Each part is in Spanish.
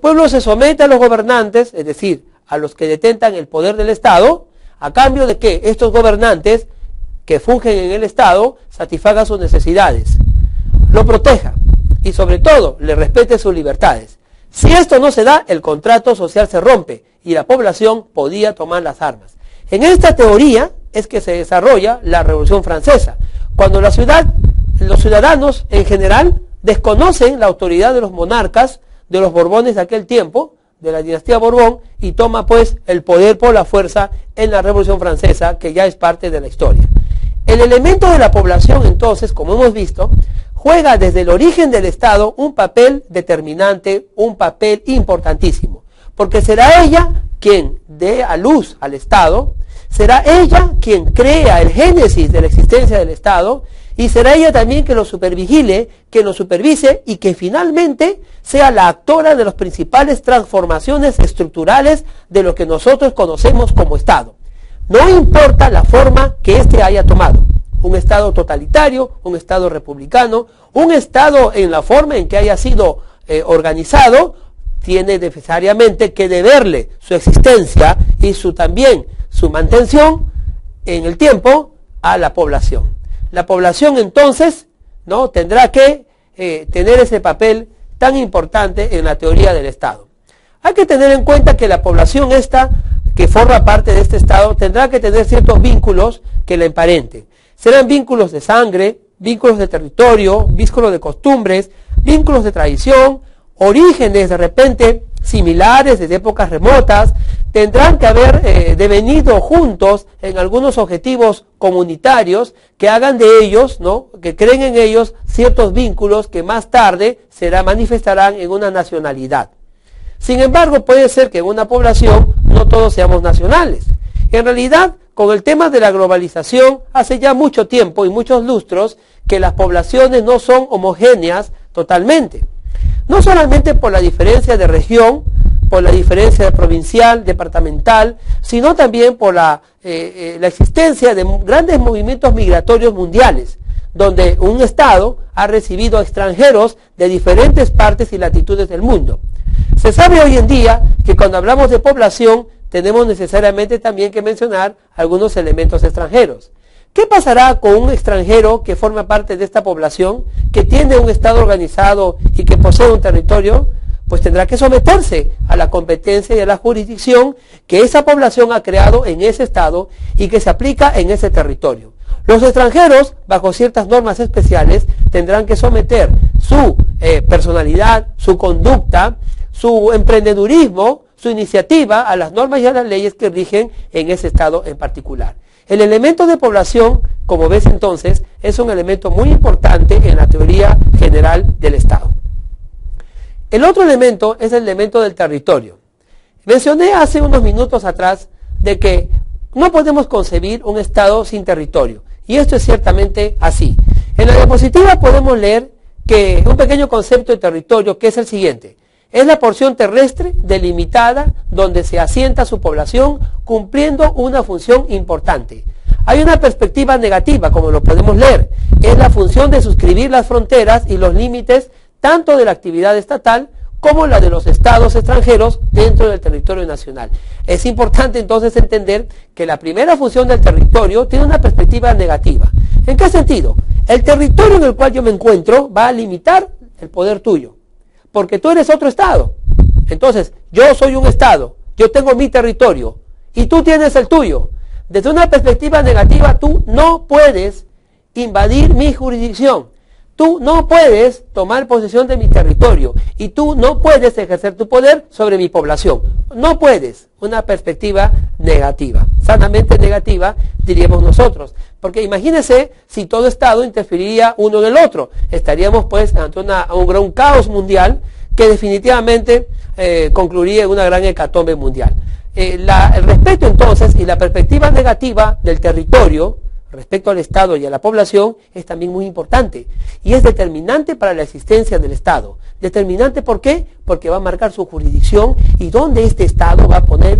pueblo se somete a los gobernantes, es decir, a los que detentan el poder del Estado, a cambio de que estos gobernantes que fungen en el Estado satisfagan sus necesidades, lo proteja y sobre todo le respete sus libertades. Si esto no se da, el contrato social se rompe y la población podía tomar las armas. En esta teoría es que se desarrolla la Revolución Francesa, cuando los ciudadanos en general desconocen la autoridad de los monarcas, de los Borbones de aquel tiempo, de la dinastía Borbón, y toma pues el poder por la fuerza en la Revolución Francesa, que ya es parte de la historia. El elemento de la población entonces, como hemos visto, juega desde el origen del Estado un papel determinante, un papel importantísimo, porque será ella quien dé a luz al Estado, será ella quien crea el génesis de la existencia del Estado, y será ella también que lo supervigile, que lo supervise y que finalmente sea la actora de las principales transformaciones estructurales de lo que nosotros conocemos como Estado. No importa la forma que éste haya tomado, un Estado totalitario, un Estado republicano, un Estado en la forma en que haya sido organizado, tiene necesariamente que deberle su existencia y también su mantención en el tiempo a la población. La población entonces, ¿no?, tendrá que tener ese papel tan importante en la teoría del Estado. Hay que tener en cuenta que la población esta, que forma parte de este Estado, tendrá que tener ciertos vínculos que la emparenten. Serán vínculos de sangre, vínculos de territorio, vínculos de costumbres, vínculos de tradición, orígenes de repente similares desde épocas remotas. Tendrán que haber devenido juntos en algunos objetivos comunitarios que hagan de ellos, ¿no?, que creen en ellos ciertos vínculos que más tarde manifestarán en una nacionalidad. Sin embargo, puede ser que en una población no todos seamos nacionales. En realidad, con el tema de la globalización, hace ya mucho tiempo y muchos lustros que las poblaciones no son homogéneas totalmente. No solamente por la diferencia de región, por la diferencia de provincial, departamental, sino también por la existencia de grandes movimientos migratorios mundiales, donde un Estado ha recibido a extranjeros de diferentes partes y latitudes del mundo. Se sabe hoy en día que cuando hablamos de población, tenemos necesariamente también que mencionar algunos elementos extranjeros. ¿Qué pasará con un extranjero que forma parte de esta población, que tiene un Estado organizado y que posee un territorio? Pues tendrá que someterse a la competencia y a la jurisdicción que esa población ha creado en ese Estado y que se aplica en ese territorio. Los extranjeros, bajo ciertas normas especiales, tendrán que someter su personalidad, su conducta, su emprendedurismo, su iniciativa a las normas y a las leyes que rigen en ese Estado en particular. El elemento de población, como ves entonces, es un elemento muy importante en la teoría general del Estado. El otro elemento es el elemento del territorio. Mencioné hace unos minutos atrás de que no podemos concebir un Estado sin territorio, y esto es ciertamente así. En la diapositiva podemos leer que un pequeño concepto de territorio, que es el siguiente: es la porción terrestre delimitada donde se asienta su población cumpliendo una función importante. Hay una perspectiva negativa, como lo podemos leer, es la función de suscribir las fronteras y los límites tanto de la actividad estatal como la de los estados extranjeros dentro del territorio nacional. Es importante entonces entender que la primera función del territorio tiene una perspectiva negativa. ¿En qué sentido? El territorio en el cual yo me encuentro va a limitar el poder tuyo, porque tú eres otro Estado. Entonces, yo soy un Estado, yo tengo mi territorio, y tú tienes el tuyo. Desde una perspectiva negativa, tú no puedes invadir mi jurisdicción, tú no puedes tomar posesión de mi territorio, y tú no puedes ejercer tu poder sobre mi población. No puedes. Una perspectiva negativa, sanamente negativa, diríamos nosotros. Porque imagínese si todo Estado interferiría uno en el otro. Estaríamos pues ante un gran caos mundial que definitivamente concluiría en una gran hecatombe mundial. El respeto entonces y la perspectiva negativa del territorio respecto al Estado y a la población es también muy importante y es determinante para la existencia del Estado. Determinante, ¿por qué? Porque va a marcar su jurisdicción y donde este Estado va a poder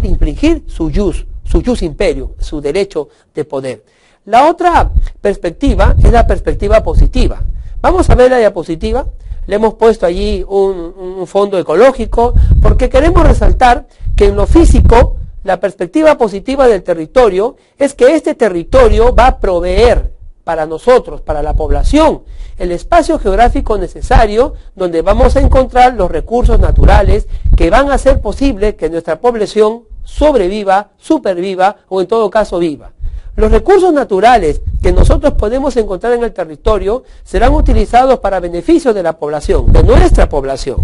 infringir su jus imperio, su derecho de poder. La otra perspectiva es la perspectiva positiva. Vamos a ver la diapositiva. le hemos puesto allí un fondo ecológico, porque queremos resaltar que en lo físico, la perspectiva positiva del territorio es que este territorio va a proveer para nosotros, para la población, el espacio geográfico necesario donde vamos a encontrar los recursos naturales que van a hacer posible que nuestra población sobreviva, superviva o en todo caso viva. Los recursos naturales que nosotros podemos encontrar en el territorio serán utilizados para beneficio de la población, de nuestra población,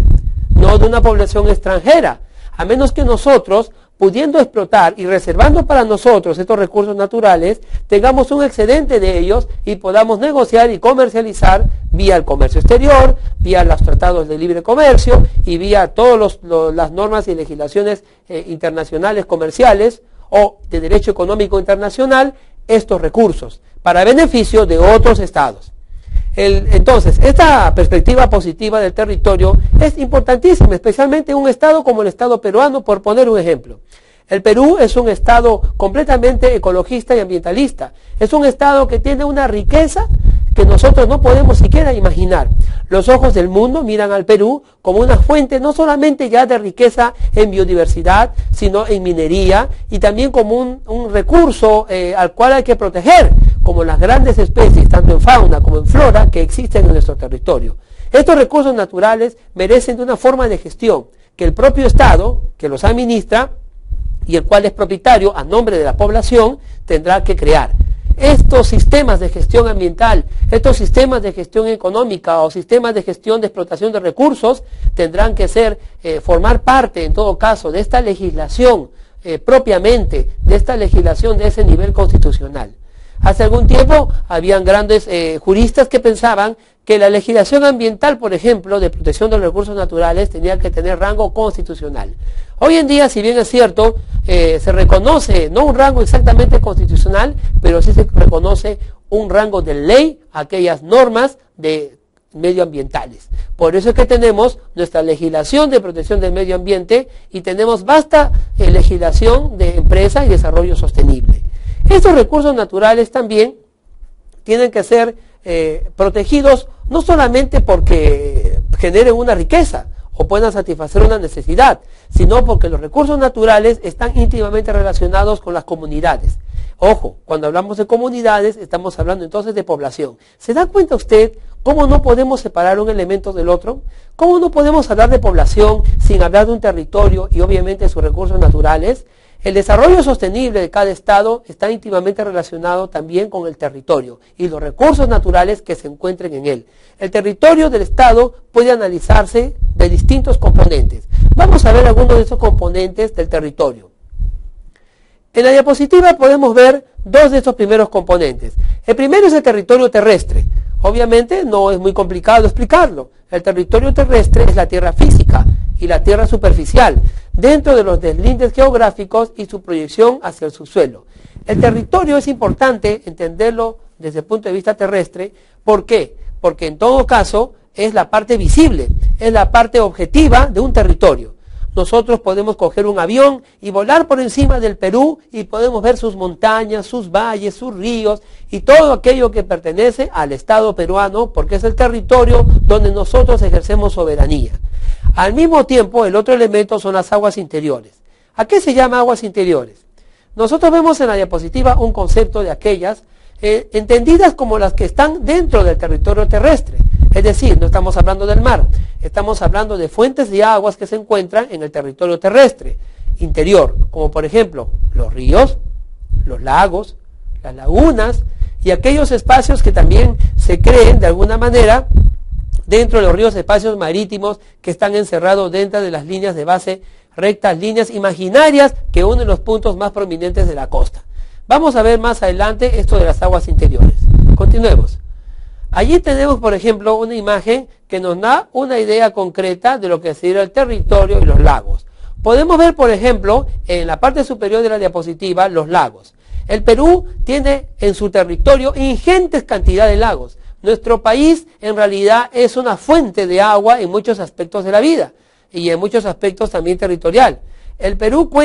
no de una población extranjera, a menos que nosotros, pudiendo explotar y reservando para nosotros estos recursos naturales, tengamos un excedente de ellos y podamos negociar y comercializar vía el comercio exterior, vía los tratados de libre comercio y vía todas las normas y legislaciones internacionales comerciales o de derecho económico internacional, estos recursos para beneficio de otros estados. Entonces, esta perspectiva positiva del territorio es importantísima, especialmente en un estado como el estado peruano, por poner un ejemplo. El Perú es un estado completamente ecologista y ambientalista. Es un estado que tiene una riqueza que nosotros no podemos siquiera imaginar. Los ojos del mundo miran al Perú como una fuente no solamente ya de riqueza en biodiversidad, sino en minería y también como un recurso al cual hay que proteger, como las grandes especies, tanto en fauna como en flora, que existen en nuestro territorio. Estos recursos naturales merecen de una forma de gestión que el propio Estado, que los administra y el cual es propietario a nombre de la población, tendrá que crear. Estos sistemas de gestión ambiental, estos sistemas de gestión económica o sistemas de gestión de explotación de recursos tendrán que formar parte, en todo caso, de esta legislación propiamente, de esta legislación de ese nivel constitucional. Hace algún tiempo habían grandes juristas que pensaban que la legislación ambiental, por ejemplo, de protección de los recursos naturales, tenía que tener rango constitucional. Hoy en día, si bien es cierto, se reconoce, no un rango exactamente constitucional, pero sí se reconoce un rango de ley a aquellas normas de medioambientales. Por eso es que tenemos nuestra legislación de protección del medio ambiente y tenemos vasta legislación de empresa y desarrollo sostenible. Estos recursos naturales también tienen que ser protegidos no solamente porque generen una riqueza o puedan satisfacer una necesidad, sino porque los recursos naturales están íntimamente relacionados con las comunidades. Ojo, cuando hablamos de comunidades estamos hablando entonces de población. ¿Se da cuenta usted cómo no podemos separar un elemento del otro? ¿Cómo no podemos hablar de población sin hablar de un territorio y obviamente sus recursos naturales? El desarrollo sostenible de cada estado está íntimamente relacionado también con el territorio y los recursos naturales que se encuentren en él. El territorio del estado puede analizarse de distintos componentes. Vamos a ver algunos de esos componentes del territorio. En la diapositiva podemos ver dos de estos primeros componentes. El primero es el territorio terrestre. Obviamente no es muy complicado explicarlo. El territorio terrestre es la tierra física y la tierra superficial, dentro de los deslindes geográficos y su proyección hacia el subsuelo. El territorio es importante entenderlo desde el punto de vista terrestre. ¿Por qué? Porque en todo caso es la parte visible, es la parte objetiva de un territorio. Nosotros podemos coger un avión y volar por encima del Perú y podemos ver sus montañas, sus valles, sus ríos y todo aquello que pertenece al Estado peruano, porque es el territorio donde nosotros ejercemos soberanía. Al mismo tiempo, el otro elemento son las aguas interiores. ¿A qué se llama aguas interiores? Nosotros vemos en la diapositiva un concepto de aquellas entendidas como las que están dentro del territorio terrestre. Es decir, no estamos hablando del mar, estamos hablando de fuentes de aguas que se encuentran en el territorio terrestre interior, como por ejemplo los ríos, los lagos, las lagunas y aquellos espacios que también se creen de alguna manera dentro de los ríos, espacios marítimos que están encerrados dentro de las líneas de base rectas, líneas imaginarias que unen los puntos más prominentes de la costa. Vamos a ver más adelante esto de las aguas interiores. Continuemos. Allí tenemos, por ejemplo, una imagen que nos da una idea concreta de lo que sería el territorio y los lagos. Podemos ver, por ejemplo, en la parte superior de la diapositiva, los lagos. El Perú tiene en su territorio ingentes cantidades de lagos. Nuestro país, en realidad, es una fuente de agua en muchos aspectos de la vida y en muchos aspectos también territorial. El Perú cuenta